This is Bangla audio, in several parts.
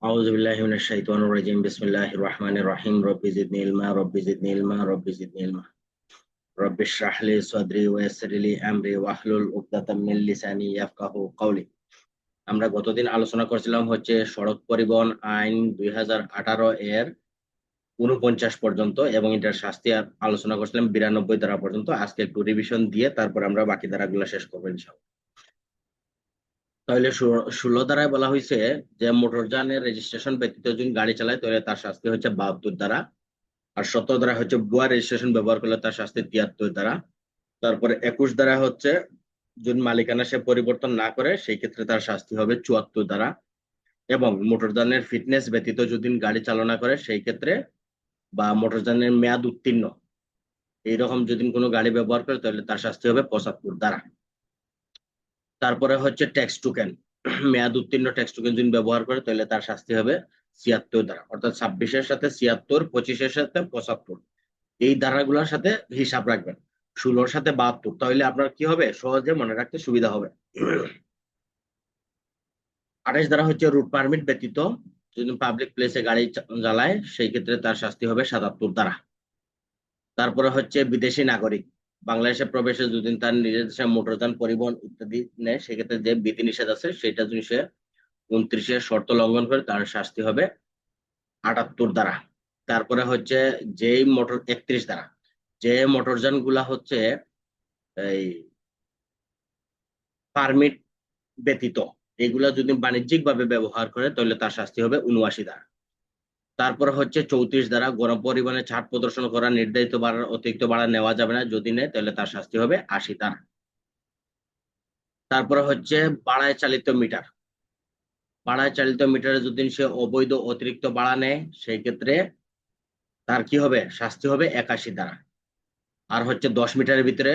أعوذ بالله من الشيطان الرجيم بسم الله الرحمن الرحيم رب زدني علما رب زدني علما رب زدني علما رب اشرح لي صدري ويسر لي أمري واحلل عقدة من লিসানি ইয়াফকাহু কওলি। আমরা গতদিন আলোচনা করছিলাম হচ্ছে সড়ক পরিবহন আইন 2018 এর 49 পর্যন্ত এবং এটার শাস্তি আলোচনা করছিলাম 92 ধারা পর্যন্ত। আজকে একটু রিভিশন দিয়ে তারপর আমরা বাকি ধারাগুলো শেষ করবো ইনশাআল্লাহ। তাহলে 16 ধারায় বলা হয়েছে যে মোটরযানের রেজিস্ট্রেশন ব্যতীত যদি গাড়ি চালায় তাহলে তার শাস্তি হচ্ছে 72 ধারা। আর 17 ধারা হচ্ছে ভুয়া রেজিস্ট্রেশন ব্যবহার করলে তার শাস্তি 73 ধারা। তারপরে 21 ধারা হচ্ছে যদি মালিকানা সে পরিবর্তন না করে সেই ক্ষেত্রে তার শাস্তি হবে 74 ধারা। এবং মোটরযানের ফিটনেস ব্যতীত যদি গাড়ি চালনা করে সেই ক্ষেত্রে বা মোটরযানের মেয়াদ উত্তীর্ণ এইরকম যদি কোনো গাড়ি ব্যবহার করে তাহলে তার শাস্তি হবে 75 ধারা। তারপরে হচ্ছে ট্যাক্স টোকেন, মেয়াদ উত্তীর্ণ ট্যাক্স টোকেন যদি ব্যবহার করে তাহলে তার শাস্তি হবে 76 ধারা। অর্থাৎ 26-এর সাথে 76, 25-এর সাথে 75, এই ধারাগুলোর সাথে হিসাব রাখবেন। 16-র সাথে 72, তাহলে আপনার কি হবে, সহজে মনে রাখতে সুবিধা হবে। 28 ধারা হচ্ছে রুট পারমিট ব্যতীত যদি পাবলিক প্লেসে গাড়ি চালায় সেই ক্ষেত্রে তার শাস্তি হবে 77 ধারা। তারপরে হচ্ছে বিদেশি নাগরিক বাংলাদেশে প্রবেশে যদি তার নিজের দেশে মোটরযান পরিবহন ইত্যাদি নেয় সেক্ষেত্রে যে বিধিনিষেধ আছে সেটা যদি সে 29-এর শর্ত লঙ্ঘন করে তার শাস্তি হবে 78 ধারা। তারপরে হচ্ছে যেই মোটর 31 ধারা, যে মোটরযান গুলা হচ্ছে এই পারমিট ব্যতীত এগুলা যদি বাণিজ্যিক ভাবে ব্যবহার করে তাহলে তার শাস্তি হবে 79 ধারা। তারপরে হচ্ছে 34 ধারা, গণপরিবহনে ছাড় প্রদর্শন করা নির্ধারিত ভাড়ার অতিরিক্ত ভাড়া নেওয়া যাবে না, যদি নেয় তাহলে তার শাস্তি হবে 80 ধারা। তারপরে হচ্ছে ভাড়ায় চালিত মিটার, ভাড়ায় চালিত মিটারে যদি সে অবৈধ অতিরিক্ত ভাড়া নেয় সেই ক্ষেত্রে তার কি হবে, শাস্তি হবে 81 ধারা। আর হচ্ছে 10 মিটারের ভিতরে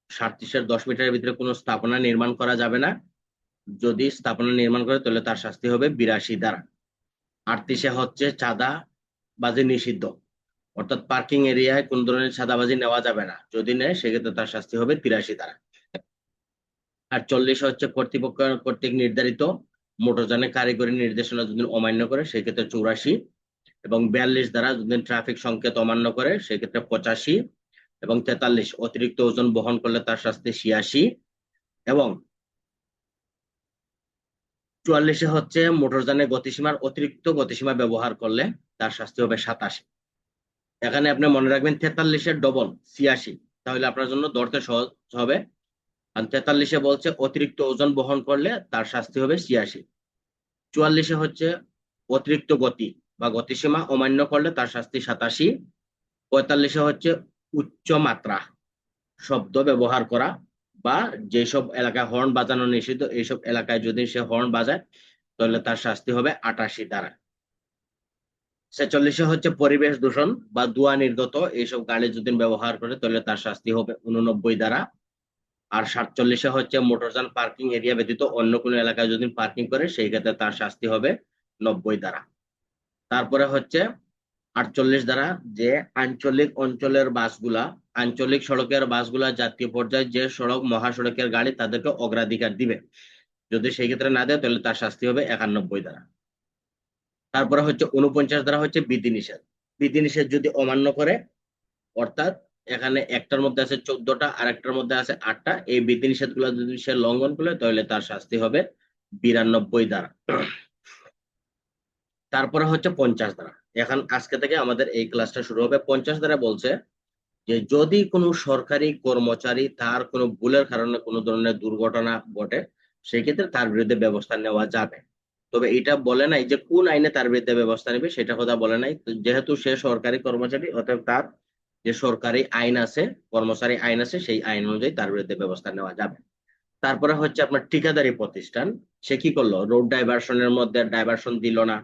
37-এর 10 মিটারের ভিতরে কোনো স্থাপনা নির্মাণ করা যাবে না, যদি স্থাপনা নির্মাণ করে তাহলে তার শাস্তি হবে 82 ধারা। 38-এ হচ্ছে চাঁদাবাজি নিষিদ্ধ, অর্থাৎ পার্কিং এরিয়ায় কোন ধরনের চাঁদাবাজি নেওয়া যাবে না, যদি নেয় সেক্ষেত্রে তার শাস্তি হবে 83 ধারা। আর 40 হচ্ছে কর্তৃপক্ষ কর্তৃক নির্ধারিত মোটরযানের কারিগরি নির্দেশনা যদি অমান্য করে সেক্ষেত্রে 84। এবং 42 দ্বারা যদি ট্রাফিক সংকেত অমান্য করে সেক্ষেত্রে 85। এবং 43 অতিরিক্ত ওজন বহন করলে তার শাস্তি 86। এবং 44-এ হচ্ছে মোটরযানের গতিসীমার অতিরিক্ত গতিসীমা ব্যবহার করলে তার শাস্তি হবে 87। এখানে আপনি মনে রাখবেন 43-এর ডবল 86, তাহলে আপনার জন্য ধরতে সহজ হবে। আর 43-এ বলছে অতিরিক্ত ওজন বহন করলে তার শাস্তি হবে 86। 44-এ হচ্ছে অতিরিক্ত গতি বা গতিসীমা অমান্য করলে তার শাস্তি 87। 45-এ হচ্ছে উচ্চ মাত্রা শব্দ ব্যবহার করা বা যেসব এলাকায় হর্ন বাজানো নিষিদ্ধ এইসব এলাকায় যদি সে হর্ন বাজায় তাহলে তার শাস্তি হবে 88 ধারা। 46-এ হচ্ছে পরিবেশ দূষণ বা ধোঁয়া নির্গত এইসব গাড়ি যদি ব্যবহার করে তাহলে তার শাস্তি হবে 89 ধারা। আর 47-এ হচ্ছে মোটরযান পার্কিং এরিয়া ব্যতীত অন্য কোনো এলাকায় যদি পার্কিং করে সেই ক্ষেত্রে তার শাস্তি হবে 90 ধারা। তারপরে হচ্ছে 48 ধারা, যে আঞ্চলিক অঞ্চলের বাসগুলা, আঞ্চলিক সড়কের বাসগুলা জাতীয় পর্যায়ে যে সড়ক মহাসড়কের গাড়ি তাদেরকে অগ্রাধিকার দিবে, যদি সেই ক্ষেত্রে না দেয় তাহলে তার শাস্তি হবে 91 ধারা। তারপরে হচ্ছে 49 ধারা হচ্ছে বিধিনিষেধ, বিধিনিষেধ যদি অমান্য করে, অর্থাৎ এখানে একটার মধ্যে আছে 14টা আর একটার মধ্যে আছে 8টা, এই বিধিনিষেধ গুলা যদি সে লঙ্ঘন করে তাহলে তার শাস্তি হবে 92 ধারা। তারপরে হচ্ছে 50 ধারা, এখন আজকে থেকে আমাদের এই ক্লাসটা শুরু হবে। 50 ধারা বলছে যে যদি কোনো সরকারি কর্মচারী তার কোনো ভুলের কারণে কোনো ধরনের দুর্ঘটনা ঘটে সেক্ষেত্রে তার বিরুদ্ধে ব্যবস্থা নেওয়া যাবে। তবে এটা বলে নাই যে কোন আইনে তার বিরুদ্ধে ব্যবস্থা নেবে, সেটা কথা বলে নাই। তো যেহেতু সে সরকারি কর্মচারী অতএব তার যে সরকারি আইন আছে, কর্মচারী আইন আছে, সেই আইন অনুযায়ী তার বিরুদ্ধে ব্যবস্থা নেওয়া যাবে। তারপরে হচ্ছে আপনার ঠিকাদারি প্রতিষ্ঠান, সে কি করলো, রোড ডাইভারশনের মধ্যে ডাইভারশন দিল না,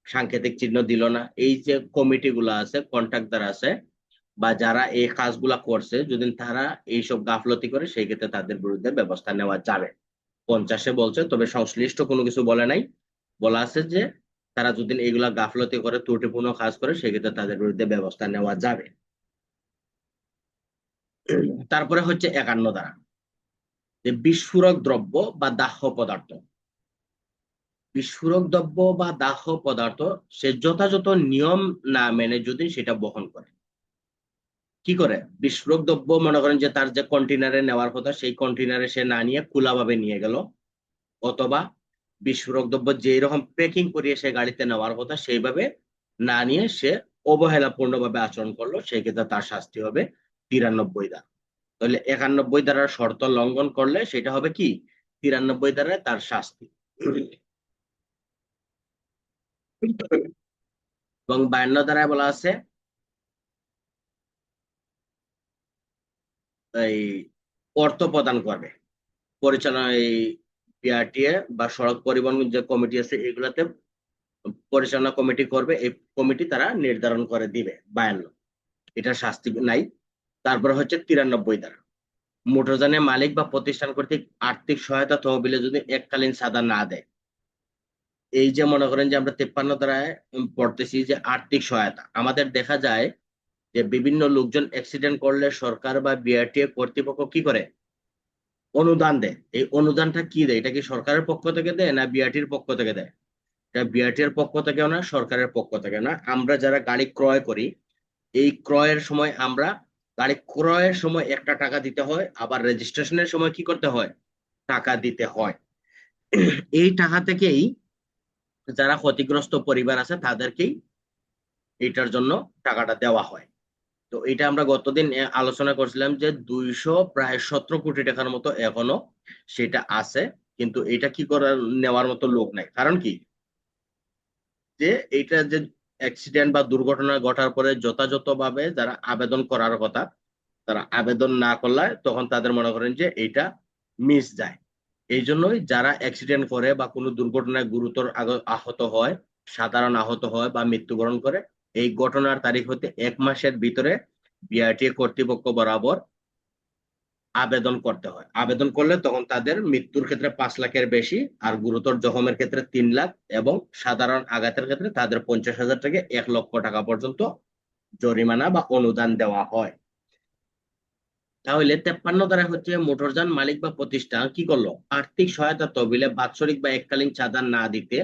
সাংকেতিক চিহ্ন দিল না, এই যে কমিটি গুলো আছে, কন্ট্রাক্টর আছে বা যারা এই কাজগুলা করছে যদি তারা এইসব গাফলতি করে সেই ক্ষেত্রে তাদের বিরুদ্ধে ব্যবস্থা নেওয়া যাবে। 50-এ বলছে, তবে সংশ্লিষ্ট কোনো কিছু বলে নাই, বলা আছে যে তারা যদি এইগুলা গাফলতি করে ত্রুটিপূর্ণ কাজ করে সেক্ষেত্রে তাদের বিরুদ্ধে ব্যবস্থা নেওয়া যাবে। তারপরে হচ্ছে 51 ধারা, যে বিস্ফোরক দ্রব্য বা দাহ্য পদার্থ, বিস্ফোরক দ্রব্য বা দাহ্য পদার্থ সে যথাযথ নিয়ম না মেনে যদি সেটা বহন করে, কি করে? বিস্ফোরক দ্রব্য মনে করেন যে তার যে কন্টেনারে নেওয়ার কথা সেই কন্টেনারে সে না নিয়ে খোলাভাবে নিয়ে গেল, অথবা বিস্ফোরক দ্রব্য যেই রকম প্যাকিং করিয়ে সে গাড়িতে নেওয়ার কথা সেইভাবে না নিয়ে সে অবহেলাপূর্ণভাবে আচরণ করলো, সেই ক্ষেত্রে তার শাস্তি হবে 93 ধারা। তাহলে 91 ধারার শর্ত লঙ্ঘন করলে সেটা হবে কি? 93 ধারায় তার শাস্তি। এবং 52 ধারায় বলা আছে এই অর্থ প্রদান করবে পরিচালনা, এই বিআরটিএ বা সড়ক পরিবহন যে কমিটি আছে এগুলাতে পরিচালনা কমিটি করবে, এই কমিটি তারা নির্ধারণ করে দিবে 52, এটা শাস্তি নাই। তারপরে হচ্ছে 93 ধারা, মোটরযানের মালিক বা প্রতিষ্ঠান কর্তৃক আর্থিক সহায়তা তহবিলে যদি এককালীন চাঁদা না দেয়, এই যে মনে করেন যে আমরা 53 ধারায় পড়তেছি যে আর্থিক সহায়তা, আমাদের দেখা যায় যে বিভিন্ন লোকজন অ্যাক্সিডেন্ট করলে সরকার বা বিআরটিএ কর্তৃপক্ষ কি করে? অনুদান দেয়। এই অনুদানটা কি দেয়? এটা কি সরকারের পক্ষ থেকে দেয় না বিআরটির পক্ষ থেকে দেয়? এটা বিআরটির পক্ষ থেকেও না, সরকারের পক্ষ থেকে না। আমরা যারা গাড়ি ক্রয় করি, এই ক্রয়ের সময় আমরা গাড়ি ক্রয়ের সময় একটা টাকা দিতে হয়, আবার রেজিস্ট্রেশনের সময় কি করতে হয়? টাকা দিতে হয়। এই টাকা থেকেই যারা ক্ষতিগ্রস্ত পরিবার আছে তাদেরকেই এটার জন্য টাকাটা দেওয়া হয়। তো এটা আমরা গতদিন আলোচনা করছিলাম যে 200 প্রায় 17 কোটি টাকার মতো এখনো সেটা আছে, কিন্তু এটা কি করার নেওয়ার মতো লোক নাই। কারণ কি? যে এটা যে অ্যাক্সিডেন্ট বা দুর্ঘটনা ঘটার পরে যথাযথভাবে যারা আবেদন করার কথা তারা আবেদন না করলে তখন তাদের মনে করেন যে এইটা মিস যায়। এই জন্যই যারা অ্যাক্সিডেন্ট করে বা কোনো দুর্ঘটনায় গুরুতর আহত হয়, সাধারণ আহত হয় বা মৃত্যুবরণ করে, এই ঘটনার তারিখ হতে 1 মাসের ভিতরে বিআরটিএ কর্তৃপক্ষ বরাবর আবেদন করতে হয়। আবেদন করলে তখন তাদের মৃত্যুর ক্ষেত্রে 5 লাখের বেশি, আর গুরুতর জখমের ক্ষেত্রে 3 লাখ, এবং সাধারণ আঘাতের ক্ষেত্রে তাদের 50,000 থেকে 1 লক্ষ টাকা পর্যন্ত জরিমানা বা অনুদান দেওয়া হয়। তাহলে 53 ধারা হচ্ছে মোটরযান মালিক বা প্রতিষ্ঠান কি করলো? আর্থিক সহায়তা তহবিলে বাৎসরিক বা এককালীন চাঁদা না দিতে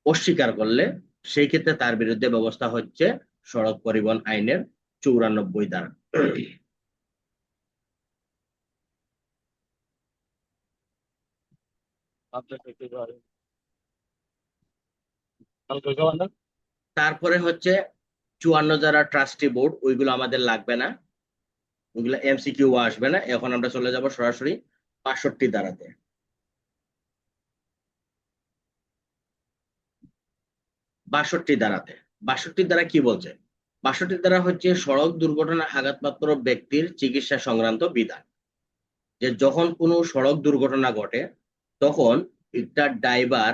অস্বীকার করলে সেই ক্ষেত্রে তার বিরুদ্ধে ব্যবস্থা হচ্ছে সড়ক পরিবহন আইনের 94 ধারা। তারপরে হচ্ছে 54 যারা ট্রাস্টি বোর্ড, ওইগুলো আমাদের লাগবে না, ওইগুলো এমসিকিউ আসবে না। এখন আমরা চলে যাব সরাসরি 62 ধারাতে। 62 ধারাতে 62 ধারা কি বলছে? 62 ধারা হচ্ছে সড়ক দুর্ঘটনা আঘাতপ্রাপ্ত ব্যক্তির চিকিৎসা সংক্রান্ত বিধান। যে যখন কোনো সড়ক দুর্ঘটনা ঘটে তখন একটা ড্রাইভার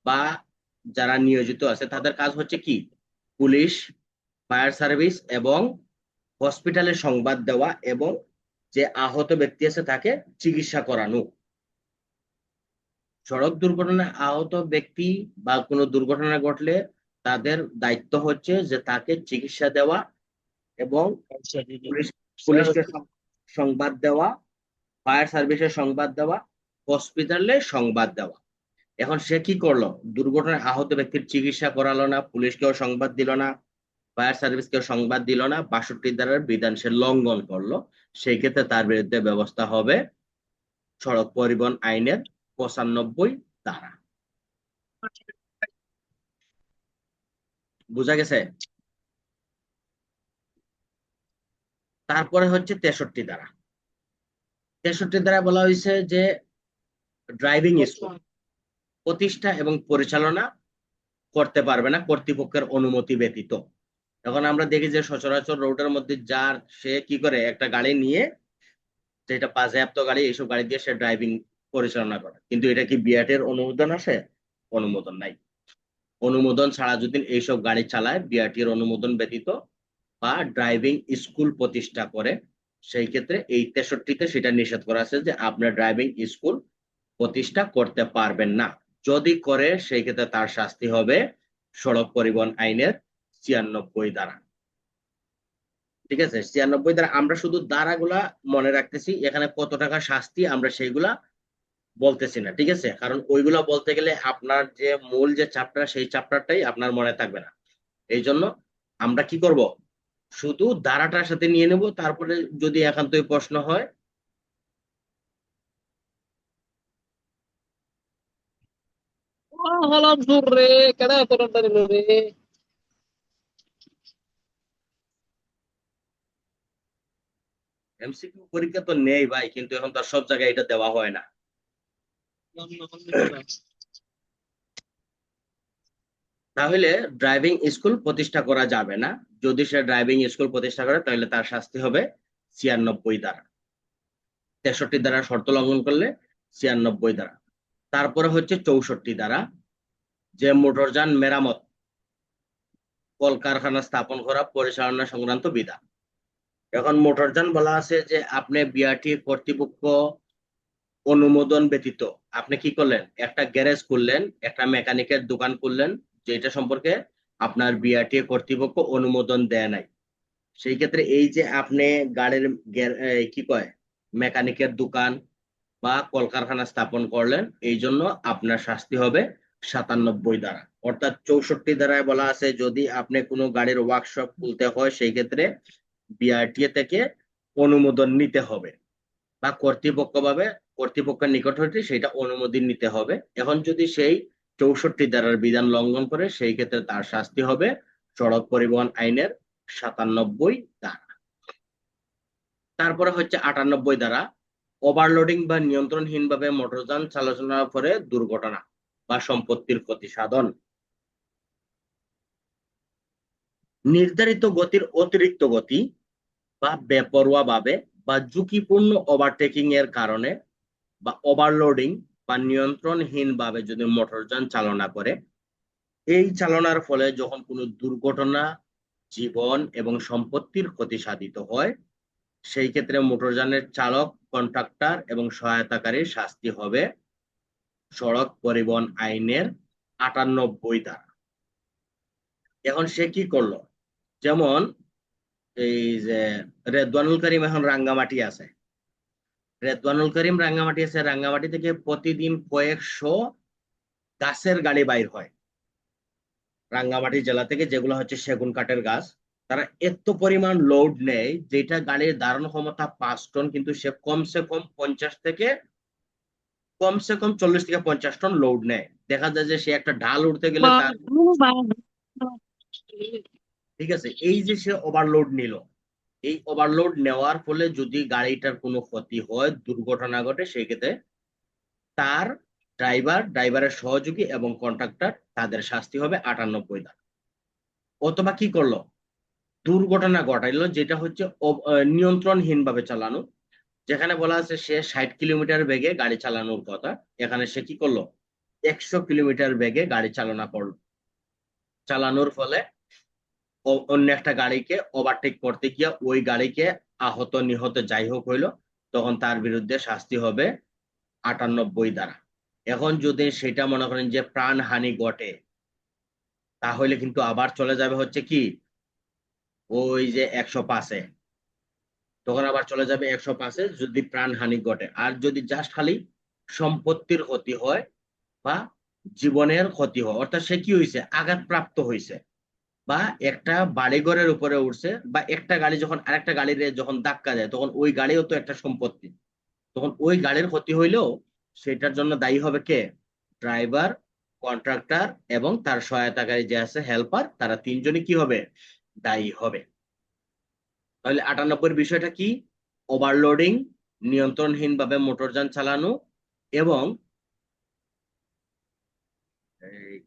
বা যারা নিয়োজিত আছে তাদের কাজ হচ্ছে কি? পুলিশ, ফায়ার সার্ভিস এবং হসপিটালে সংবাদ দেওয়া এবং যে আহত ব্যক্তি আছে তাকে চিকিৎসা করানো। সড়ক দুর্ঘটনায় আহত ব্যক্তি বা কোনো দুর্ঘটনা ঘটলে তাদের দায়িত্ব হচ্ছে যে তাকে চিকিৎসা দেওয়া এবং পুলিশ পুলিশকে সংবাদ দেওয়া, ফায়ার সার্ভিসে সংবাদ দেওয়া, হসপিটালে সংবাদ দেওয়া। এখন সে কি করলো? দুর্ঘটনায় আহত ব্যক্তির চিকিৎসা করালো না, পুলিশকেও সংবাদ দিল না, ফায়ার সার্ভিসকেও সংবাদ দিল না, 62 ধারার বিধান সে লঙ্ঘন করলো, সেই ক্ষেত্রে তার বিরুদ্ধে ব্যবস্থা হবে সড়ক পরিবহন আইনের 95 ধারা। বুঝা গেছে? তারপরে হচ্ছে 63 ধারা। 63 ধারা বলা হয়েছে যে ড্রাইভিং স্কুল প্রতিষ্ঠা এবং পরিচালনা করতে পারবে না কর্তৃপক্ষের অনুমতি ব্যতীত। এখন আমরা দেখি যে সচরাচর রোডের মধ্যে যার সে কি করে একটা গাড়ি নিয়ে, যেটা বাজেয়াপ্ত গাড়ি, এইসব গাড়ি দিয়ে সে ড্রাইভিং পরিচালনা করে, কিন্তু এটা কি বিআরটির অনুমোদন আছে? অনুমোদন নাই। অনুমোদন ছাড়া যদি এইসব গাড়ি চালায় বিআরটির অনুমোদন ব্যতীত বা ড্রাইভিং স্কুল প্রতিষ্ঠা করে, সেই ক্ষেত্রে এই 63-তে সেটা নিষেধ করা আছে যে আপনার ড্রাইভিং স্কুল প্রতিষ্ঠা করতে পারবেন না। যদি করে সেই ক্ষেত্রে তার শাস্তি হবে সড়ক পরিবহন আইনের 96 ধারা। ঠিক আছে? 96 ধারা আমরা শুধু ধারাগুলা মনে রাখতেছি, এখানে কত টাকা শাস্তি আমরা সেইগুলা বলতেছি না, ঠিক আছে? কারণ ওইগুলা বলতে গেলে আপনার যে মূল যে চ্যাপ্টার, সেই চ্যাপ্টারটাই আপনার মনে থাকবে না। এই জন্য আমরা কি করব, শুধু ধারাটার সাথে নিয়ে নেব, তারপরে যদি একান্তই প্রশ্ন হয়। Wah, halam sore, kada turun dari lori. MCQ পরীক্ষা তো নেই ভাই, কিন্তু এখন তার সব জায়গায় এটা দেওয়া হয় না। Yang naman nila. তাহলে ড্রাইভিং স্কুল প্রতিষ্ঠা করা যাবে না। যদি সে ড্রাইভিং স্কুল প্রতিষ্ঠা করে তাহলে তার শাস্তি হবে 96 ধারা। 63 ধারা শর্ত লঙ্ঘন করলে 96 ধারা। তারপরে হচ্ছে 64 ধারা, যে মোটরযান মেরামত, কলকারখানা স্থাপন করা, পরিচালনা সংক্রান্ত বিধান। এখন মোটরযান বলা আছে যে আপনি বিআরটি কর্তৃপক্ষ অনুমোদন ব্যতীত আপনি কি করলেন, একটা গ্যারেজ খুললেন, একটা মেকানিকের দোকান খুললেন, যেটা সম্পর্কে আপনার বিআরটি কর্তৃপক্ষ অনুমোদন দেয় নাই। সেই ক্ষেত্রে এই যে আপনি গাড়ির কি কয়, মেকানিকের দোকান বা কলকারখানা স্থাপন করলেন, এই জন্য আপনার শাস্তি হবে 97 ধারা। অর্থাৎ 64 ধারায় বলা আছে যদি আপনি কোনো গাড়ির ওয়ার্কশপ খুলতে হয় সেই ক্ষেত্রে বিআরটিএ থেকে অনুমোদন নিতে হবে, বা কর্তৃপক্ষের নিকট হইতে সেটা অনুমোদন নিতে হবে। এখন যদি সেই 64 ধারার বিধান লঙ্ঘন করে সেই ক্ষেত্রে তার শাস্তি হবে সড়ক পরিবহন আইনের 97 ধারা। তারপরে হচ্ছে 98 ধারা, ওভারলোডিং বা নিয়ন্ত্রণহীনভাবে মোটরযান চালানোর পরে দুর্ঘটনা বা সম্পত্তির ক্ষতি সাধন। নির্ধারিত গতির অতিরিক্ত গতি বা বেপরোয়া ভাবে বা ঝুঁকিপূর্ণ ওভারটেকিং এর কারণে বা ওভারলোডিং বা নিয়ন্ত্রণহীন ভাবে যদি মোটরযান চালনা করে, এই চালনার ফলে যখন কোনো দুর্ঘটনা, জীবন এবং সম্পত্তির ক্ষতি সাধিত হয়, সেই ক্ষেত্রে মোটরযানের চালক, কন্ট্রাক্টর এবং সহায়তাকারীর শাস্তি হবে সড়ক পরিবহন আইনের 98 ধারা। এখন সে কি করলো, যেমন এই যে রেদওয়ানুল করিম এখন রাঙ্গামাটি আছে, রাঙ্গামাটি থেকে প্রতিদিন কয়েকশো গাছের গাড়ি বাইর হয় রাঙ্গামাটি জেলা থেকে, যেগুলো হচ্ছে সেগুন কাঠের গাছ। তারা এত পরিমাণ লোড নেয় যেটা গাড়ির ধারণ ক্ষমতা 5 টন, কিন্তু সে কমসে কম 40 থেকে 50 টন লোড নেয়। দেখা যায় যে সে একটা ঢাল উঠতে গেলে তার, Baru bang. ঠিক আছে, এই যে সে ওভারলোড নিল, এই ওভারলোড নেওয়ার ফলে যদি গাড়িটার কোনো ক্ষতি হয়, দুর্ঘটনা ঘটে, সেই ক্ষেত্রে তার ড্রাইভারের সহযোগী এবং কন্ট্রাক্টর তাদের শাস্তি হবে 98 ধারা। অথবা কি করলো, দুর্ঘটনা ঘটাইলো যেটা হচ্ছে নিয়ন্ত্রণহীন ভাবে চালানো, যেখানে বলা আছে সে 60 কিলোমিটার বেগে গাড়ি চালানোর কথা, এখানে সে কি করলো, 100 কিলোমিটার বেগে গাড়ি চালানোর ফলে অন্য একটা গাড়িকে ওভারটেক করতে গিয়ে ওই গাড়িকে আহত নিহত যাই হোক হইলো, তখন তার বিরুদ্ধে শাস্তি হবে 98 ধারা। এখন যদি সেটা মনে করেন যে প্রাণহানি ঘটে, তাহলে কিন্তু আবার চলে যাবে হচ্ছে কি, ওই যে 105-এ, তখন আবার চলে যাবে 105-এ যদি প্রাণহানি ঘটে। আর যদি জাস্ট খালি সম্পত্তির ক্ষতি হয় বা জীবনের ক্ষতি হয়, অর্থাৎ সে কি হয়েছে, আঘাতপ্রাপ্ত হয়েছে, বা একটা বাড়িঘরের উপরে উঠছে, বা একটা গাড়ি যখন আরেকটা গাড়ির যখন ধাক্কা দেয় তখন ওই গাড়িও তো একটা সম্পত্তি, তখন ওই গাড়ির ক্ষতি হইলেও সেটার জন্য দায়ী হবে কে, ড্রাইভার, কন্ট্রাক্টর এবং তার সহায়তাকারী যে আছে হেল্পার, তারা তিনজনই কি হবে, দায়ী হবে। তাহলে 98 বিষয়টা কি, ওভারলোডিং, নিয়ন্ত্রণহীনভাবে মোটরযান চালানো, এবং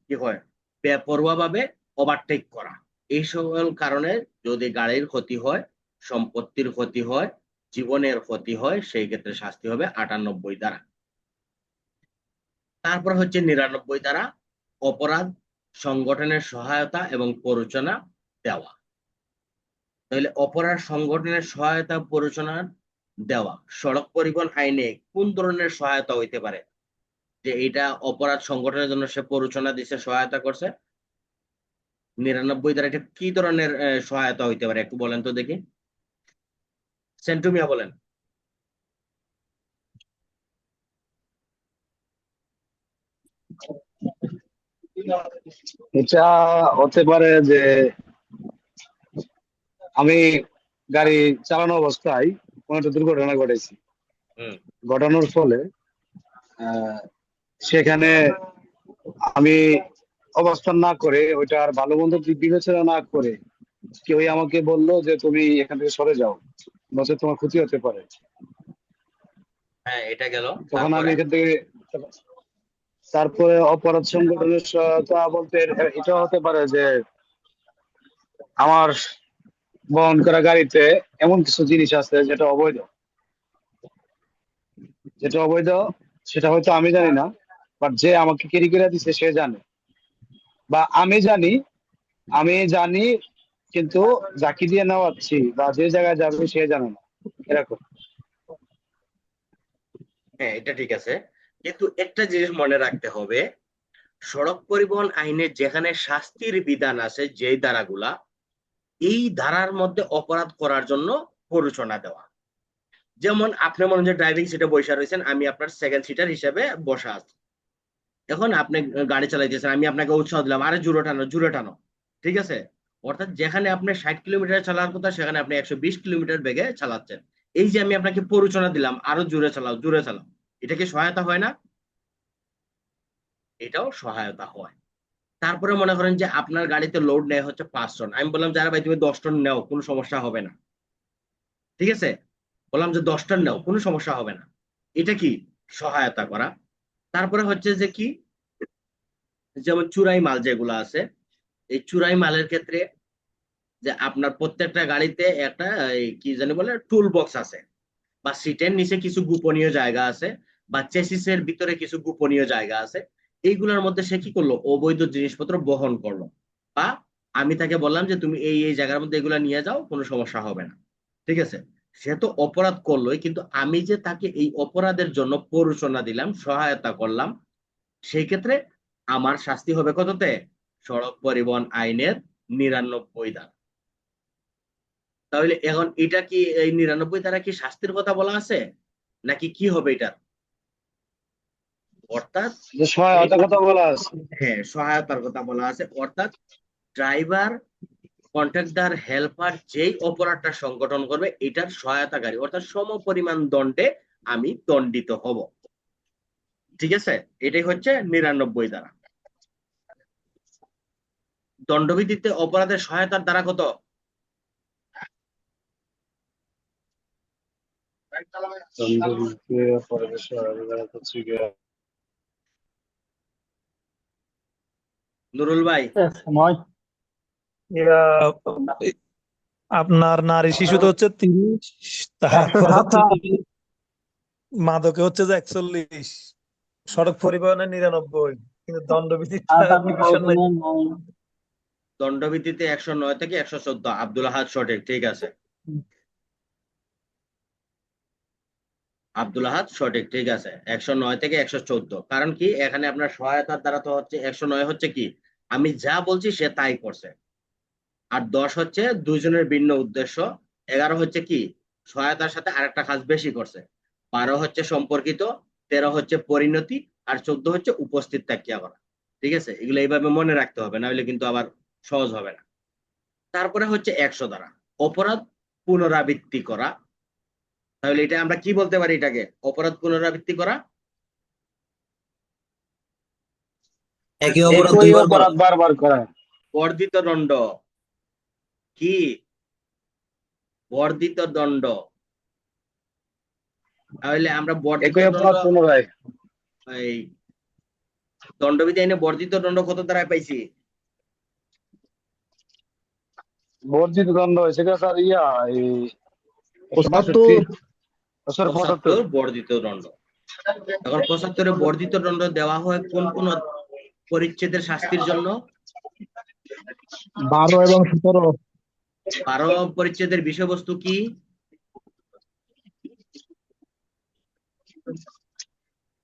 কি হয়, বেপরোয়াভাবে ওভারটেক করা। এই সকল কারণে যদি গাড়ির ক্ষতি হয়, সম্পত্তির ক্ষতি হয়, জীবনের ক্ষতি হয়, সেই ক্ষেত্রে শাস্তি হবে 98 ধারা। তারপর হচ্ছে 99 ধারা, অপরাধ সংগঠনের সহায়তা এবং প্ররোচনা দেওয়া। তাহলে অপরাধ সংগঠনের সহায়তা প্ররোচনা দেওয়া সড়ক পরিবহন আইনে কোন ধরনের সহায়তা হইতে পারে, যে এটা অপরাধ সংগঠনের জন্য সে প্ররোচনা দিচ্ছে, সহায়তা করছে, 99 ধারা এটা কি ধরনের সহায়তা হইতে পারে একটু বলেন তো দেখি, সেন্টু মিয়া বলেন। এটা হতে পারে যে আমি গাড়ি চালানো অবস্থায় কোনো একটা দুর্ঘটনা ঘটেছি, হুম ঘটানোর ফলে আহ, সেখানে আমি অবস্থান না করে ওইটার ভালো মন্দ দিক বিবেচনা না করে কেউ আমাকে বললো যে তুমি এখান থেকে সরে যাও, নচেত তোমার ক্ষতি হতে পারে। হ্যাঁ, এটা গেল। তখন আমি তারপরে এখান থেকে, তারপরে অপরাধ সংগঠনের সহায়তা বলতে এটা হতে পারে যে আমার বহন করা গাড়িতে এমন কিছু জিনিস আছে যেটা অবৈধ, সেটা হয়তো আমি জানি না, বাট যে আমাকে ক্যারি করে দিচ্ছে সে জানে, বা আমি জানি কিন্তু যাকে দিয়ে নেওয়াচ্ছি বা যে জায়গায় যাবে সে জানে না, এরকম। হ্যাঁ, এটা ঠিক আছে, কিন্তু একটা জিনিস মনে রাখতে হবে, সড়ক পরিবহন আইনের যেখানে শাস্তির বিধান আছে যেই ধারাগুলা, এই ধারার মধ্যে অপরাধ করার জন্য প্ররোচনা দেওয়া। যেমন আপনি মনে হয় ড্রাইভিং সিটে বসে রয়েছেন, আমি আপনার সেকেন্ড সিটার হিসেবে বসা আছি। এখন আপনি গাড়ি চালাইতেছেন, আমি আপনাকে উৎসাহ দিলাম, আরে জোরে টানো জোরে টানো, ঠিক আছে? অর্থাৎ যেখানে আপনি 60 কিলোমিটার চালার কথা সেখানে আপনি 120 কিলোমিটার বেগে চালাচ্ছেন। এই যে আমি আপনাকে প্ররোচনা দিলাম আরো জোরে চালাও জোরে চালাও, এটা কি সহায়তা হয় না? এটাও সহায়তা হয়। তারপরে মনে করেন যে আপনার গাড়িতে লোড নেয় হচ্ছে 5 টন, আমি বললাম যারা ভাই তুমি 10 টন নেও, কোনো সমস্যা হবে না, ঠিক আছে? বললাম যে 10 টন নাও, কোনো সমস্যা হবে না, এটা কি সহায়তা করা। তারপরে হচ্ছে যে কি, যেমন চুরাই মাল যেগুলো আছে, এই চুরাই মালের ক্ষেত্রে যে আপনার প্রত্যেকটা গাড়িতে একটা কি জানি বলে টুল বক্স আছে, বা সিটের নিচে কিছু গোপনীয় জায়গা আছে, বা চেসিসের ভিতরে কিছু গোপনীয় জায়গা আছে, এইগুলোর মধ্যে সে কি করলো, অবৈধ জিনিসপত্র বহন করলো, বা আমি তাকে বললাম যে তুমি এই এই জায়গার মধ্যে এগুলা নিয়ে যাও, কোনো সমস্যা হবে না, ঠিক আছে? সে তো অপরাধ করলোই, কিন্তু আমি যে তাকে এই অপরাধের জন্য প্ররোচনা দিলাম, সহায়তা করলাম, সেই ক্ষেত্রে আমার শাস্তি হবে কততে? সড়ক পরিবহন আইনের 99 ধারা। তাহলে এখন এটা কি, এই 99 ধারা কি শাস্তির কথা বলা আছে, নাকি কি হবে এটা? অর্থাৎ যে সহায়তার কথা বলা আছে। হ্যাঁ, সহায়তার কথা বলা আছে, অর্থাৎ ড্রাইভার, কন্ট্রাক্টর, হেল্পার যেই অপরাধটা সংগঠন করবে এটার সহায়তাকারী, অর্থাৎ সম পরিমাণ দণ্ডে আমি দণ্ডিত হব, ঠিক আছে? এটাই হচ্ছে 99 ধারা। দণ্ডবিধিতে অপরাধের সহায়তার দ্বারা কত? নুরুল ভাই, সময় আপনার নারী শিশুতে হচ্ছে 30, তারপর হচ্ছে যে মাদকে হচ্ছে যে 41, সড়ক পরিবহনে 99, কিন্তু দণ্ডবিধিটা ডিভিশন নাই। দণ্ডবিধিতে 109 থেকে 114, আব্দুল আহাদ সঠিক, ঠিক আছে, আব্দুল আহাদ সঠিক, ঠিক আছে, 109 থেকে 114। কারণ কি, এখানে আপনার সহায়তার দ্বারা তো হচ্ছে 109 হচ্ছে কি, আমি যা বলছি সে তাই করছে, আর 10 হচ্ছে দুইজনের ভিন্ন উদ্দেশ্য, 11 হচ্ছে কি সহায়তার সাথে আরেকটা কাজ বেশি করছে, 12 হচ্ছে সম্পর্কিত, 13 হচ্ছে পরিণতি, আর 14 হচ্ছে উপস্থিত থাকিয়া করা, ঠিক আছে? এগুলো এইভাবে মনে রাখতে হবে, না হলে কিন্তু আবার সহজ হবে না। তারপরে হচ্ছে 100 ধারা, অপরাধ পুনরাবৃত্তি করা। তাহলে এটা আমরা কি বলতে পারি, এটাকে অপরাধ পুনরাবৃত্তি করা, একই অপরাধ একই দুইবার করা। অপরাধ বারবার করা। বর্ধিত দণ্ড, কি বর্ধিত দণ্ড। তাহলে আমরা বর্ধিত একই দণ্ড, অপরাধ পুনরায়। এই দণ্ডবিধি আইনে বর্ধিত দণ্ড কত ধারায় পাইছি? বর্ধিত দণ্ড সেটা স্যার এই 75। 75 বর্ধিত দণ্ড। এখন 75 বর্ধিত দণ্ড দেওয়া হয় কোন কোন পরিচ্ছেদের শাস্তির জন্য? 12 এবং 17। 12 পরিচ্ছেদের বিষয়বস্তু কি?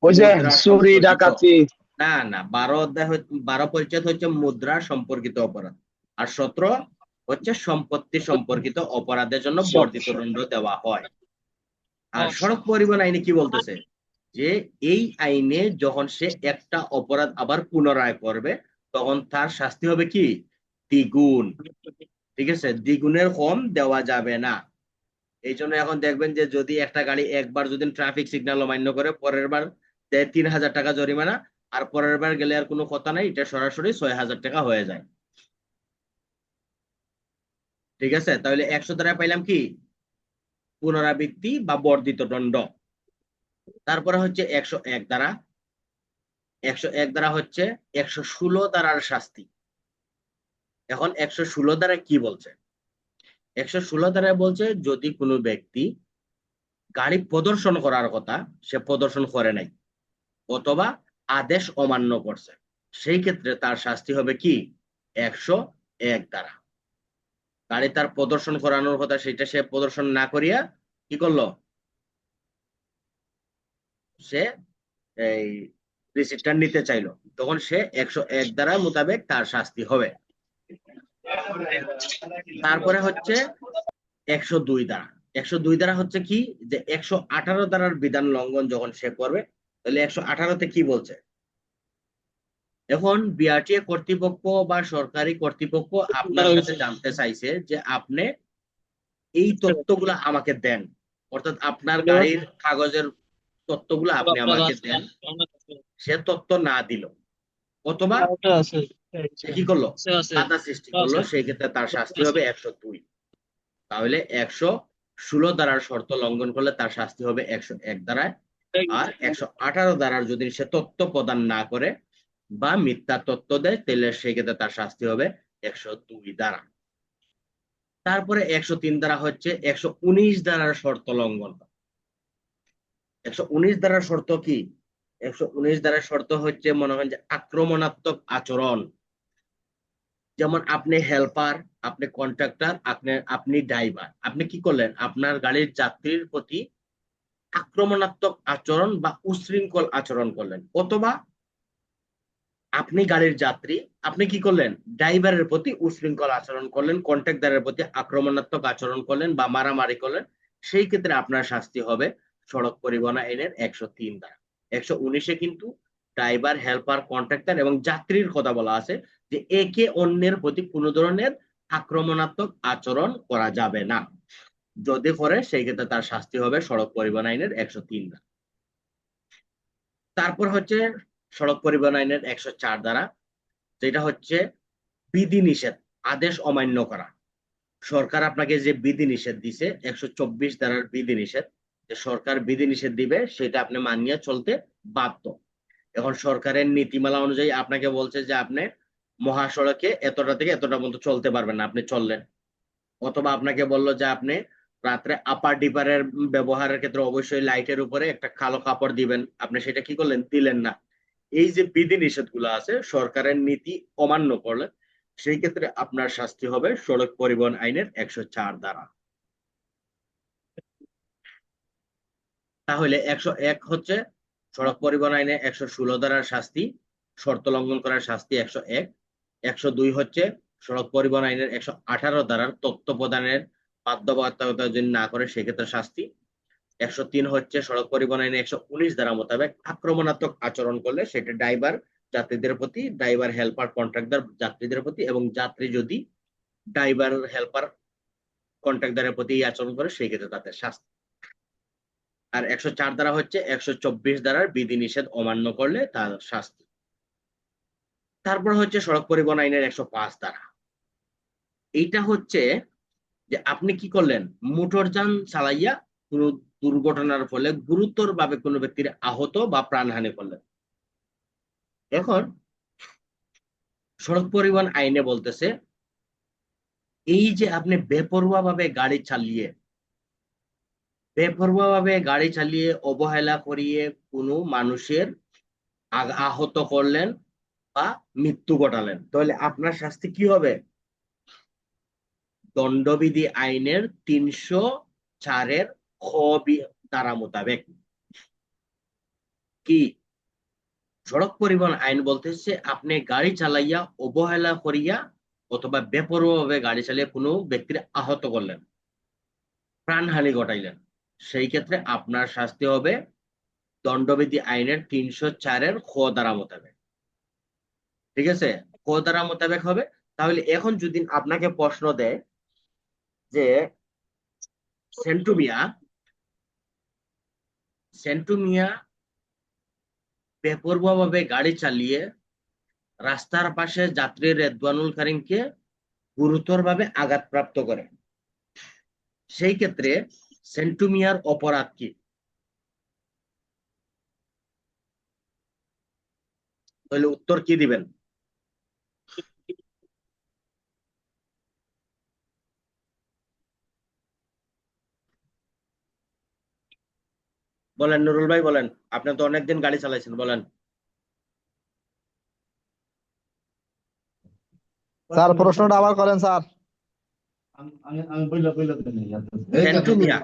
ওই যে মুদ্রা চুরি সম্পর্কিত। ডাকাতি। না না, 12 পরিচ্ছেদ হচ্ছে মুদ্রা সম্পর্কিত অপরাধ, আর 17 হচ্ছে সম্পত্তি সম্পর্কিত অপরাধের জন্য বর্ধিত দণ্ড দেওয়া হয়। আর সড়ক পরিবহন আইনে কি বলতেছে, যে এই আইনে যখন সে একটা অপরাধ আবার পুনরায় করবে তখন তার শাস্তি হবে কি দ্বিগুণ। ঠিক আছে, দ্বিগুণের কম দেওয়া যাবে না। এই জন্য এখন দেখবেন যে যদি একটা গাড়ি একবার যদি ট্রাফিক সিগন্যাল অমান্য করে, পরের বার দেয় 3,000 টাকা জরিমানা, আর পরের বার গেলে আর কোনো কথা নাই, এটা সরাসরি 6,000 টাকা হয়ে যায়। ঠিক আছে, তাহলে 100 দ্বারা পাইলাম কি পুনরাবৃত্তি বা বর্ধিত দণ্ড। তারপরে হচ্ছে 101 দ্বারা, 101 দ্বারা হচ্ছে 116 দ্বারার শাস্তি। এখন 116 দ্বারা কি বলছে? 116 দ্বারা বলছে যদি কোনো ব্যক্তি গাড়ি প্রদর্শন করার কথা সে প্রদর্শন করে নাই অথবা আদেশ অমান্য করছে, সেই ক্ষেত্রে তার শাস্তি হবে কি 101 দ্বারা। গাড়ি তার প্রদর্শন করানোর কথা সেটা সে প্রদর্শন না করিয়া কি করলো, সে এই রিসিপ্টটা নিতে চাইলো, তখন সে 101 দ্বারা মোতাবেক তার শাস্তি হবে। তারপরে হচ্ছে 102 দ্বারা। 102 দ্বারা হচ্ছে কি যে 118 দ্বারার বিধান লঙ্ঘন যখন সে করবে, তাহলে 118তে কি বলছে? এখন বিআরটিএ কর্তৃপক্ষ বা সরকারি কর্তৃপক্ষ আপনার কাছে জানতে চাইছে যে আপনি এই তথ্যগুলো আমাকে দেন, অর্থাৎ আপনার গাড়ির কাগজের তথ্যগুলো আপনি আমাকে দেন। সে তথ্য না দিল অথবা সে কি করলো, বাধা সৃষ্টি করলো, সেই ক্ষেত্রে তার শাস্তি হবে 102। তাহলে 116 দ্বারার শর্ত লঙ্ঘন করলে তার শাস্তি হবে 101 দ্বারায়। আর 118 দ্বারার যদি সে তথ্য প্রদান না করে বা মিথ্যা তথ্য দেয়, তাহলে সেই ক্ষেত্রে তার শাস্তি হবে 102 দ্বারা। তারপরে 103 দ্বারা হচ্ছে 119 দ্বারার শর্ত লঙ্ঘন। 119 দ্বারার শর্ত কি? 119 দ্বারার শর্ত হচ্ছে মনে হয় যে আক্রমণাত্মক আচরণ। যেমন আপনি হেল্পার, আপনি কন্ট্রাক্টর, আপনি ড্রাইভার, আপনি কি করলেন, আপনার গাড়ির যাত্রীর প্রতি আক্রমণাত্মক আচরণ বা উশৃঙ্খল আচরণ করলেন, অথবা আপনি গাড়ির যাত্রী, আপনি কি করলেন, ড্রাইভারের প্রতি উশৃঙ্খল আচরণ করলেন, কন্ট্রাক্টরের প্রতি আক্রমণাত্মক আচরণ করলেন বা মারামারি করলেন, সেই ক্ষেত্রে আপনার শাস্তি হবে সড়ক পরিবহন আইনের 103 দ্বারা। 119-এ কিন্তু ড্রাইভার, হেল্পার, কন্ট্রাক্টর এবং যাত্রীর কথা বলা আছে যে একে অন্যের প্রতি কোনো ধরনের আক্রমণাত্মক আচরণ করা যাবে না। যদি করে সেই ক্ষেত্রে তার শাস্তি হবে সড়ক পরিবহন আইনের 103 দ্বারা। তারপর হচ্ছে সড়ক পরিবহন আইনের 104 দ্বারা, যেটা হচ্ছে বিধিনিষেধ, আদেশ অমান্য করা। সরকার আপনাকে যে বিধিনিষেধ দিছে 124 দ্বারার বিধিনিষেধ, যে সরকার বিধিনিষেধ দিবে সেটা আপনি মানিয়ে চলতে বাধ্য। এখন সরকারের নীতিমালা অনুযায়ী আপনাকে বলছে যে আপনি মহাসড়কে এতটা থেকে এতটা পর্যন্ত চলতে পারবেন না, আপনি চললেন। অথবা আপনাকে বললো যে আপনি রাত্রে আপার ডিপারের ব্যবহারের ক্ষেত্রে অবশ্যই লাইটের উপরে একটা কালো কাপড় দিবেন, আপনি সেটা কি করলেন, দিলেন না। এই যে বিধি নিষেধ গুলো আছে সরকারের নীতি অমান্য করলে সেই ক্ষেত্রে আপনার শাস্তি হবে সড়ক পরিবহন আইনের 104 দ্বারা। তাহলে 101 হচ্ছে সড়ক পরিবহন আইনে 116 ধারার শাস্তি, শর্ত লঙ্ঘন করার শাস্তি 101। 102 হচ্ছে সড়ক পরিবহন আইনের 118 ধারার তথ্য প্রদানের বাধ্যবাধকতা যদি না করে সেক্ষেত্রে শাস্তি। 103 হচ্ছে সড়ক পরিবহন আইনে 119 ধারা মোতাবেক আক্রমণাত্মক আচরণ করলে সেটা ড্রাইভার যাত্রীদের প্রতি, ড্রাইভার হেল্পার কন্ট্রাক্টর যাত্রীদের প্রতি, এবং যাত্রী যদি ড্রাইভার হেল্পার কন্ট্রাক্টরের প্রতি আচরণ করে সেই ক্ষেত্রে তাদের শাস্তি। আর 104 দ্বারা হচ্ছে 124 দ্বারার বিধিনিষেধ অমান্য করলে তার শাস্তি। তারপর হচ্ছে সড়ক পরিবহন আইনের 105 দ্বারা। এইটা হচ্ছে যে আপনি কি করলেন, মোটরযান চালাইয়া কোন দুর্ঘটনার ফলে গুরুতর ভাবে কোনো ব্যক্তির আহত বা প্রাণহানি করলেন। এখন সড়ক পরিবহন আইনে বলতেছে এই যে আপনি বেপরোয়া ভাবে গাড়ি চালিয়ে অবহেলা করিয়ে কোনো মানুষের আহত করলেন বা মৃত্যু ঘটালেন, তাহলে আপনার শাস্তি কি হবে? দণ্ডবিধি আইনের 304-এর খ ধারা মোতাবেক। কি সড়ক পরিবহন আইন বলতেছে আপনি গাড়ি চালাইয়া অবহেলা করিয়া অথবা বেপরোয়া ভাবে গাড়ি চালিয়ে কোনো ব্যক্তির আহত করলেন, প্রাণহানি ঘটাইলেন, সেই ক্ষেত্রে আপনার শাস্তি হবে দণ্ডবিধি আইনের 304-এর খ ধারা মোতাবেক। ঠিক আছে, খ ধারা মোতাবেক হবে। তাহলে এখন যদি আপনাকে প্রশ্ন দেয় যে সেন্টু মিয়া বেপরোয়াভাবে গাড়ি চালিয়ে রাস্তার পাশে যাত্রী রেদওয়ানুল করিমকে গুরুতরভাবে আঘাতপ্রাপ্ত করে, সেই ক্ষেত্রে সেন্টু মিয়ার অপরাধ কি? তাহলে উত্তর কি দিবেন? বলেন নুরুল ভাই, বলেন। আপনি তো অনেকদিন গাড়ি চালাইছেন, বলেন। স্যার প্রশ্নটা আবার করেন স্যার। সেন্টু মিয়া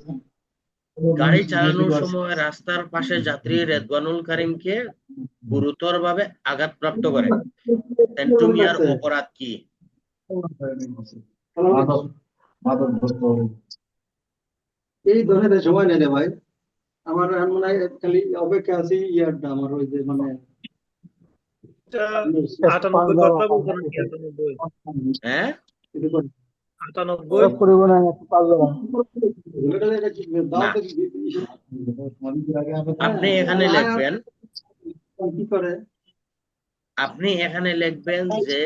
গাড়ি চালানোর সময় রাস্তার পাশে যাত্রী রেদওয়ানুল করিমকে গুরুতরভাবে আঘাতপ্রাপ্ত করে, সেন্টু মিয়ার অপরাধ কি? এই ধরনের সময় নেই রে ভাই, আমার মনে হয় খালি অপেক্ষা আছি ইয়ারটা আমার ওই যে মানে 98 কথা বলছেন নাকি? 98 হ্যাঁ, 98 আপনি এখানে লিখবেন, কি করে যে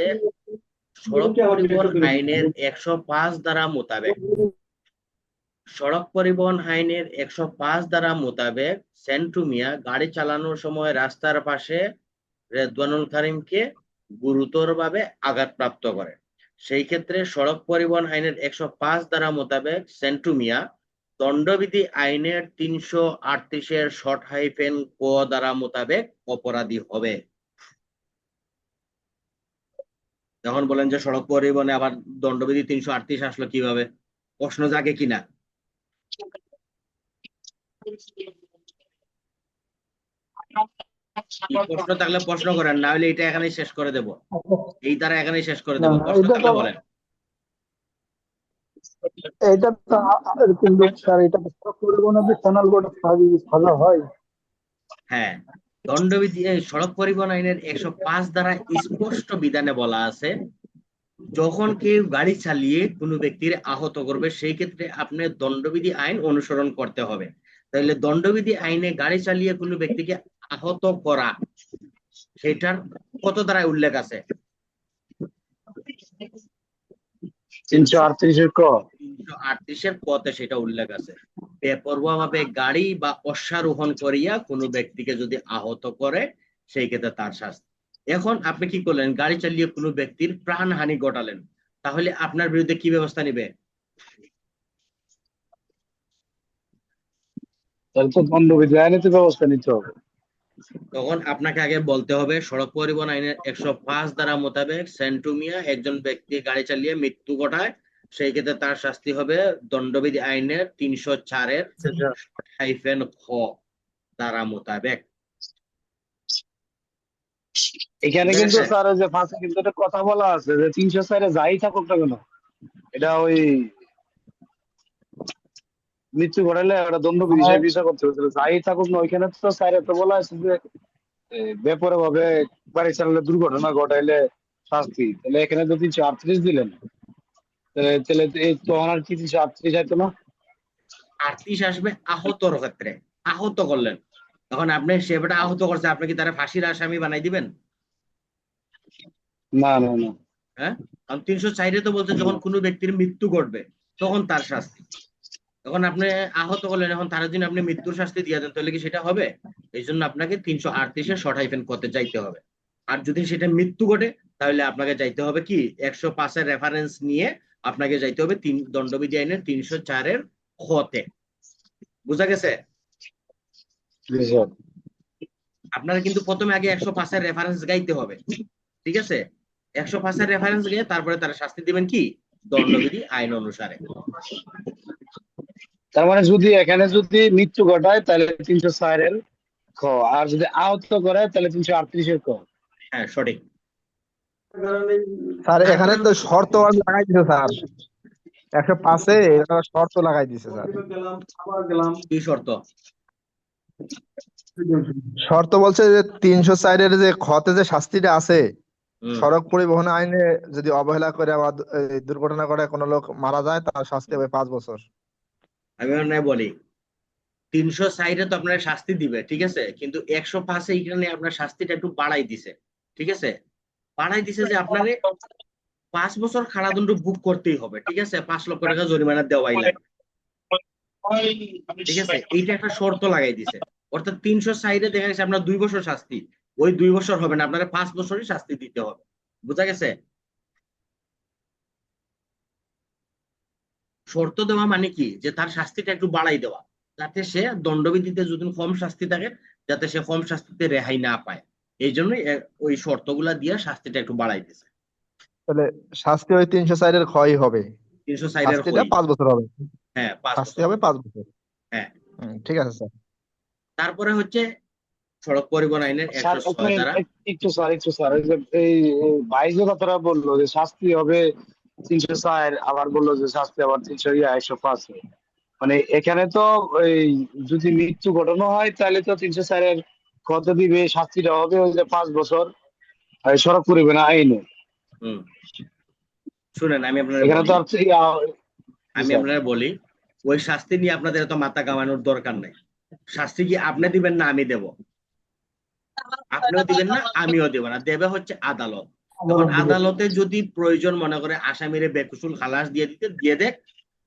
সড়ক পরিবহন আইনের 105 ধারা মোতাবেক, সেন্টু মিয়া গাড়ি চালানোর সময় রাস্তার পাশে রেদওয়ানুল করিমকে গুরুতরভাবে আঘাতপ্রাপ্ত করে, সেই ক্ষেত্রে সড়ক পরিবহন আইনের 105 ধারা মোতাবেক সেন্টু মিয়া দণ্ডবিধি আইনের 338-এর শর্ট হাইফেন ক ধারা মোতাবেক অপরাধী হবে। যখন বলেন যে সড়ক পরিবহনে আবার দণ্ডবিধি 338 আসলো কিভাবে, প্রশ্ন জাগে কিনা? প্রশ্ন থাকলে প্রশ্ন করেন, না হলে এটা এখানেই শেষ করে দেব, এই দ্বারা এখানেই শেষ করে দেব। প্রশ্ন থাকলে বলেন। এটা তো কিন্তু স্যার এটা পরিবহনের চ্যানেল ভালো হয়। হ্যাঁ, দণ্ডবিধি সড়ক পরিবহন আইনের 105 দ্বারা স্পষ্ট বিধানে বলা আছে, যখন কেউ গাড়ি চালিয়ে কোনো ব্যক্তির আহত করবে সেই ক্ষেত্রে আপনি দণ্ডবিধি আইন অনুসরণ করতে হবে। তাহলে দণ্ডবিধি আইনে গাড়ি চালিয়ে কোনো ব্যক্তিকে আহত করা, সেটার কত ধারায় উল্লেখ আছে? 338-এর ক। 338-এর কতে সেটা উল্লেখ আছে। বেপরোয়াভাবে গাড়ি বা অশ্বারোহণ করিয়া কোনো ব্যক্তিকে যদি আহত করে সেই ক্ষেত্রে তার শাস্তি। এখন আপনি কি করলেন, গাড়ি চালিয়ে কোনো ব্যক্তির প্রাণহানি ঘটালেন, তাহলে আপনার বিরুদ্ধে কি ব্যবস্থা নিবে? তাহলে তো দণ্ডবিধি আইনে তো ব্যবস্থা নিতে হবে। তখন আপনাকে আগে বলতে হবে সড়ক পরিবহন আইনের 105 ধারা মোতাবেক সেন্টু মিয়া একজন ব্যক্তি গাড়ি চালিয়ে মৃত্যু ঘটায়, সেই ক্ষেত্রে তার শাস্তি হবে দণ্ডবিধি আইনের 304-এর হাইফেন খ ধারা মোতাবেক। এখানে কিন্তু স্যার ওই যে ফাঁসে কিন্তু একটা কথা বলা আছে যে 304-এ যাই থাকুক না কেন, এটা ওই মৃত্যু ঘটালে ওটা দণ্ডবিধি হিসেবে বিচার করতে হয়েছিল। যাই থাকুক না, ওইখানে তো স্যার তো বলা আছে যে বেপরে ভাবে গাড়ি চালালে দুর্ঘটনা ঘটাইলে শাস্তি। তাহলে এখানে তো 338 দিলেন, তাহলে এই তখন আর কি 338 যাইতো না? 38 আসবে আহতর ক্ষেত্রে, আহত করলেন, তখন আপনি সেটা আহত করছে, আপনি কি তারা ফাঁসির আসামি বানাই দিবেন? না না না, হ্যাঁ, কারণ 304-এ তো বলছে যখন কোনো ব্যক্তির মৃত্যু ঘটবে তখন তার শাস্তি। তখন আপনি আহত করলেন, এখন তার জন্য আপনি মৃত্যুর শাস্তি দিয়ে দেন, তাহলে কি সেটা হবে? এই জন্য আপনাকে 338-এর শর্ট হাইফেন কতে যাইতে হবে। আর যদি সেটা মৃত্যু ঘটে তাহলে আপনাকে যাইতে হবে কি 105-এর রেফারেন্স নিয়ে আপনাকে যাইতে হবে দণ্ডবিধি আইনের 304-এর খতে। বুঝা গেছে? আপনারা কিন্তু প্রথমে আগে 105-এর রেফারেন্স গাইতে হবে, ঠিক আছে? 105-এর রেফারেন্স গিয়ে তারপরে তারা শাস্তি দিবেন কি দণ্ডবিধি আইন অনুসারে। তার মানে যদি এখানে যদি মৃত্যু ঘটায় তাহলে 304-এর খ, আর যদি আহত করে তাহলে 338-এর ক। হ্যাঁ, সঠিক। স্যার এখানে তো শর্ত লাগাই দিছে স্যার, 105-এ শর্ত লাগাই দিছে স্যার। গেলাম আবার গেলাম কি শর্ত? শর্ত বলছে যে 304-এর যে খতে যে শাস্তিটা আছে, হুম সড়ক পরিবহন আইনে যদি অবহেলা করে বা দুর্ঘটনা করে কোনো লোক মারা যায়, তার শাস্তি হবে 5 বছর। আমি মানে বলি 360-এ তো আপনার শাস্তি দিবে, ঠিক আছে, কিন্তু 105-এ এখানে আপনার শাস্তিটা একটু বাড়াই দিছে, ঠিক আছে, বাড়াই দিছে যে আপনারে 5 বছর কারাদণ্ড বুক করতেই হবে, ঠিক আছে, 5 লক্ষ টাকা জরিমানা দেওয়াই লাগবে, ঠিক আছে, এইটা একটা শর্ত লাগাই দিছে। অর্থাৎ 360-এ দেখা গেছে আপনার 2 বছর শাস্তি, ওই 2 বছর হবে না, আপনারা 5 বছরই শাস্তি দিতে হবে। বুঝা গেছে? শর্ত দেওয়া মানে কি, যে তার শাস্তিটা একটু বাড়াই দেওয়া, যাতে সে দণ্ডবিধিতে যদি কম শাস্তি থাকে, যাতে সে কম শাস্তিতে রেহাই না পায়। এই জন্যই ওই শর্তগুলা দিয়ে শাস্তিটা একটু বাড়াই দিছে। তাহলে শাস্তি ওই 304-এর ক্ষয় হবে, 360-এর শাস্তিটা হই, 5 বছর হবে, হ্যাঁ 5 শাস্তি বছর হবে হবে। 5 বছর। হ্যাঁ, ঠিক আছে স্যার। তারপরে হচ্ছে সড়ক পরিবহন আইনের স্যার 106 ধারা। একটু স্যার ওই যে এই ভাই যে কথাটা বললো যে শাস্তি হবে 304, আবার বললো যে শাস্তি আবার 105। মানে এখানে তো এই যদি মৃত্যু ঘটনা হয় তাহলে তো 304-এর কত দিবে, শাস্তিটা হবে ওই যে 5 বছর সড়ক পরিবহন আইনে। হুম, শুনেন আমি আপনারা এখানে বলি, তো আর জি আমি স্যার। আপনারা বলি, ওই শাস্তি নিয়ে আপনাদের এত মাথা কামানোর দরকার নাই। শাস্তি কি আপনি দিবেন না আমি দেব? আপনিও দিবেন না, আমিও দেব না, দেবে হচ্ছে আদালত। এখন আদালতে যদি প্রয়োজন মনে করে আসামিরে বেকসুর খালাস দিয়ে দেখ,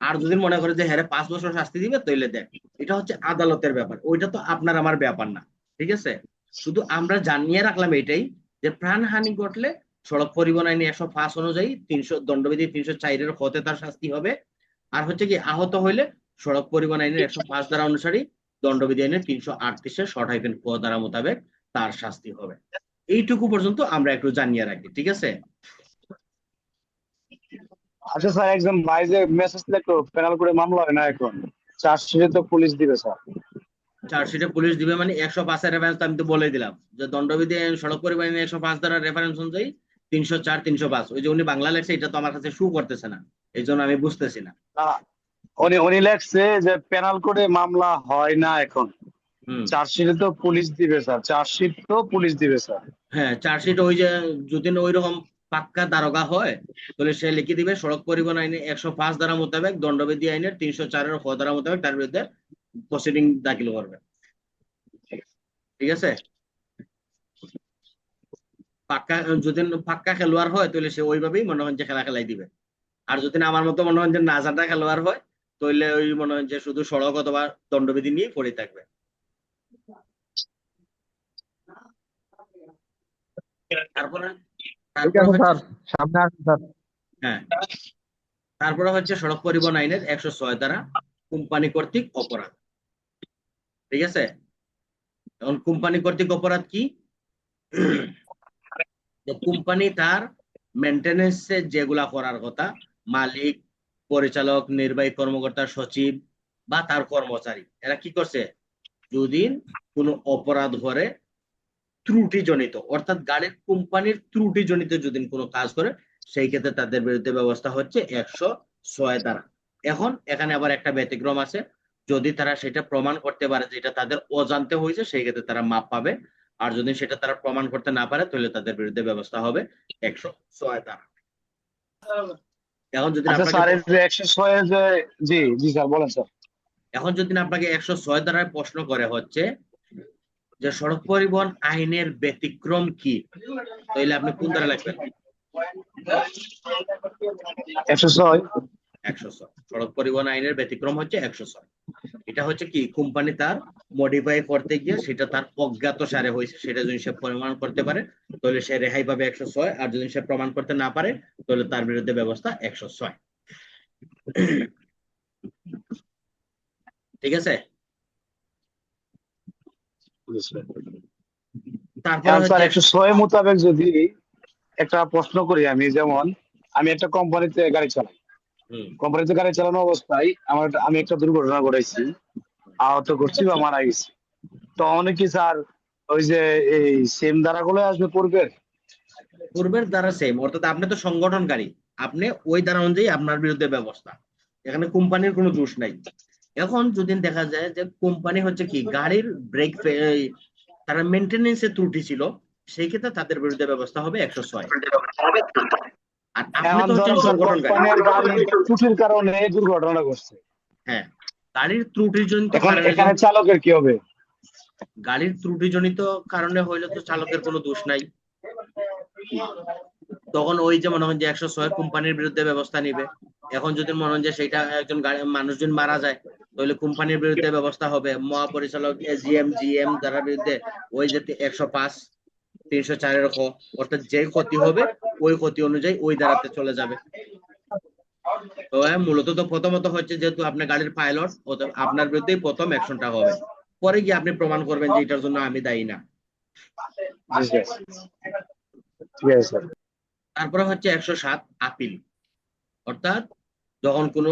আর যদি মনে করে যে হ্যাঁ 5 বছর শাস্তি দিবে তাইলে দেখ, এটা হচ্ছে আদালতের ব্যাপার, ওইটা তো আপনার আমার ব্যাপার না, ঠিক আছে। শুধু আমরা জানিয়ে রাখলাম এটাই, যে প্রাণহানি ঘটলে সড়ক পরিবহন আইন 105 অনুযায়ী 300 দণ্ডবিধি 304-এর হতে তার শাস্তি হবে। আর হচ্ছে কি আহত হইলে সড়ক পরিবহন আইনের 105 ধারা অনুসারে দণ্ডবিধি আইনের 338-এর ক ধারা মোতাবেক তার শাস্তি হবে। এইটুকু পর্যন্ত আমরা একটু জানিয়ে রাখি, ঠিক আছে। আচ্ছা স্যার, একজন ভাই যে মেসেজ লিখলো পেনাল করে মামলা হয় না এখন, চার্জশিটে তো পুলিশ দিবে স্যার। চার্জশিটে পুলিশ দিবে মানে 105-এর রেফারেন্স আমি তো বলে দিলাম, যে দণ্ডবিধি আইন সড়ক পরিবহন আইনের 105 ধারা রেফারেন্স অনুযায়ী 304 305, ওই যে উনি বাংলা লেখছে এটা তো আমার কাছে শু করতেছে না, এই জন্য আমি বুঝতেছি না। উনি লেখছে যে পেনাল করে মামলা হয় না এখন, হুম, চার্জশিটে তো পুলিশ দিবে স্যার, চার্জশিট তো পুলিশ দিবে স্যার। হ্যাঁ চার্জশিট ওই যে যদি ওই রকম পাক্কা দারোগা হয় তাহলে সে লিখে দিবে সড়ক পরিবহন আইনে 105 ধারা মোতাবেক দণ্ডবিধি আইনের 304-এর ক ধারা মোতাবেক তার বিরুদ্ধে প্রসিডিং দাখিল করবে, ঠিক আছে। পাক্কা যদি পাক্কা খেলোয়াড় হয় তাহলে সে ওইভাবেই মনে হয় যে খেলা খেলাই দিবে। আর যদি আমার মতো মনে হয় যে না জানা খেলোয়াড় হয় তাহলে ওই মনে হয় যে শুধু সড়ক অথবা দণ্ডবিধি নিয়ে পড়ে থাকবে। তারপরে ঠিক তারপরে আছে হচ্ছে স্যার, সামনে আসুন স্যার। হ্যাঁ, তারপরে হচ্ছে সড়ক পরিবহন আইনের 106 ধারা কোম্পানি কর্তৃক অপরাধ, ঠিক আছে। এখন কোম্পানি কর্তৃক অপরাধ কি, যে কোম্পানি তার মেনটেনেন্সে যেগুলা করার কথা, মালিক, পরিচালক, নির্বাহী কর্মকর্তা, সচিব বা তার কর্মচারী, এরা কি করছে, যদি কোনো অপরাধ করে ত্রুটিজনিত, অর্থাৎ গাড়ির কোম্পানির ত্রুটিজনিত যদি কোনো কাজ করে, সেই ক্ষেত্রে তাদের বিরুদ্ধে ব্যবস্থা হচ্ছে 106 ধারা। এখন এখানে আবার একটা ব্যতিক্রম আছে, যদি তারা সেটা প্রমাণ করতে পারে যে এটা তাদের অজান্তে হয়েছে, সেই ক্ষেত্রে তারা মাপ পাবে। আর যদি সেটা তারা প্রমাণ করতে না পারে তাহলে তাদের বিরুদ্ধে ব্যবস্থা হবে 106 ধারা। এখন যদি আচ্ছা আপনাকে স্যার, এই যে 106 যে, জি জি স্যার বলেন স্যার। এখন যদি আপনাকে 106 ধারায় প্রশ্ন করে হচ্ছে যে সড়ক পরিবহন আইনের ব্যতিক্রম কি, তাহলে আপনি কোন ধারা লিখবেন? 106। 106 সড়ক পরিবহন আইনের ব্যতিক্রম হচ্ছে 106। এটা হচ্ছে কি, কোম্পানি তার মডিফাই করতে গিয়ে সেটা তার অজ্ঞাত সারে হয়েছে, সেটা যদি সে প্রমাণ করতে পারে তাহলে সে রেহাই পাবে 106, আর যদি সে প্রমাণ করতে না পারে তাহলে তার বিরুদ্ধে ব্যবস্থা 106, ঠিক আছে। তারপরে এখন স্যার হচ্ছে 106 মোতাবেক যদি একটা প্রশ্ন করি, আমি যেমন আমি একটা কোম্পানিতে গাড়ি চালাই, কোম্পানিতে গাড়ি চালানো অবস্থায় আমি একটা দুর্ঘটনা ঘটাইছি, আহত করছি বা মারা গেছি, তো অনেকে স্যার ওই যে এই সেম ধারাগুলো আসবে পূর্বের দ্বারা সেম, অর্থাৎ আপনি তো সংগঠনকারী, আপনি ওই দ্বারা অনুযায়ী আপনার বিরুদ্ধে ব্যবস্থা, এখানে কোম্পানির কোনো দোষ নাই। এখন যদি দেখা যায় যে কোম্পানি হচ্ছে কি গাড়ির ব্রেক তারা মেনটেনেন্সের ত্রুটি ছিল, সেই ক্ষেত্রে তাদের বিরুদ্ধে ব্যবস্থা হবে 106। আর আপনি এখন তো হচ্ছে ধরেন স্যার দুর্ঘটনাকারী। কোম্পানির গাড়ির ত্রুটির কারণে দুর্ঘটনা ঘটছে, হ্যাঁ, গাড়ির ত্রুটিজনিত এখন কারণে এখানে চালকের কি হবে? গাড়ির ত্রুটিজনিত কারণে হইলে তো চালকের কোনো দোষ নাই। তখন ওই যে মনে হয় যে 106 কোম্পানির বিরুদ্ধে ব্যবস্থা নিবে। এখন যদি মনে হয় যে সেটা একজন মানুষজন মারা যায়, তাহলে কোম্পানির বিরুদ্ধে ব্যবস্থা হবে, মহাপরিচালক জিএম যারা বিরুদ্ধে ওই যে 105 304 অর্থাৎ যে ক্ষতি হবে ওই ক্ষতি অনুযায়ী ওই ধারাতে চলে যাবে। তো মূলত তো প্রথমত হচ্ছে যেহেতু আপনি গাড়ির পাইলট, আপনার বিরুদ্ধেই প্রথম অ্যাকশনটা হবে, পরে গিয়ে আপনি প্রমাণ করবেন যে এটার জন্য আমি দায়ী না। জি স্যার, ঠিক আছে স্যার। তারপরে হচ্ছে 107 আপিল, অর্থাৎ যখন কোনো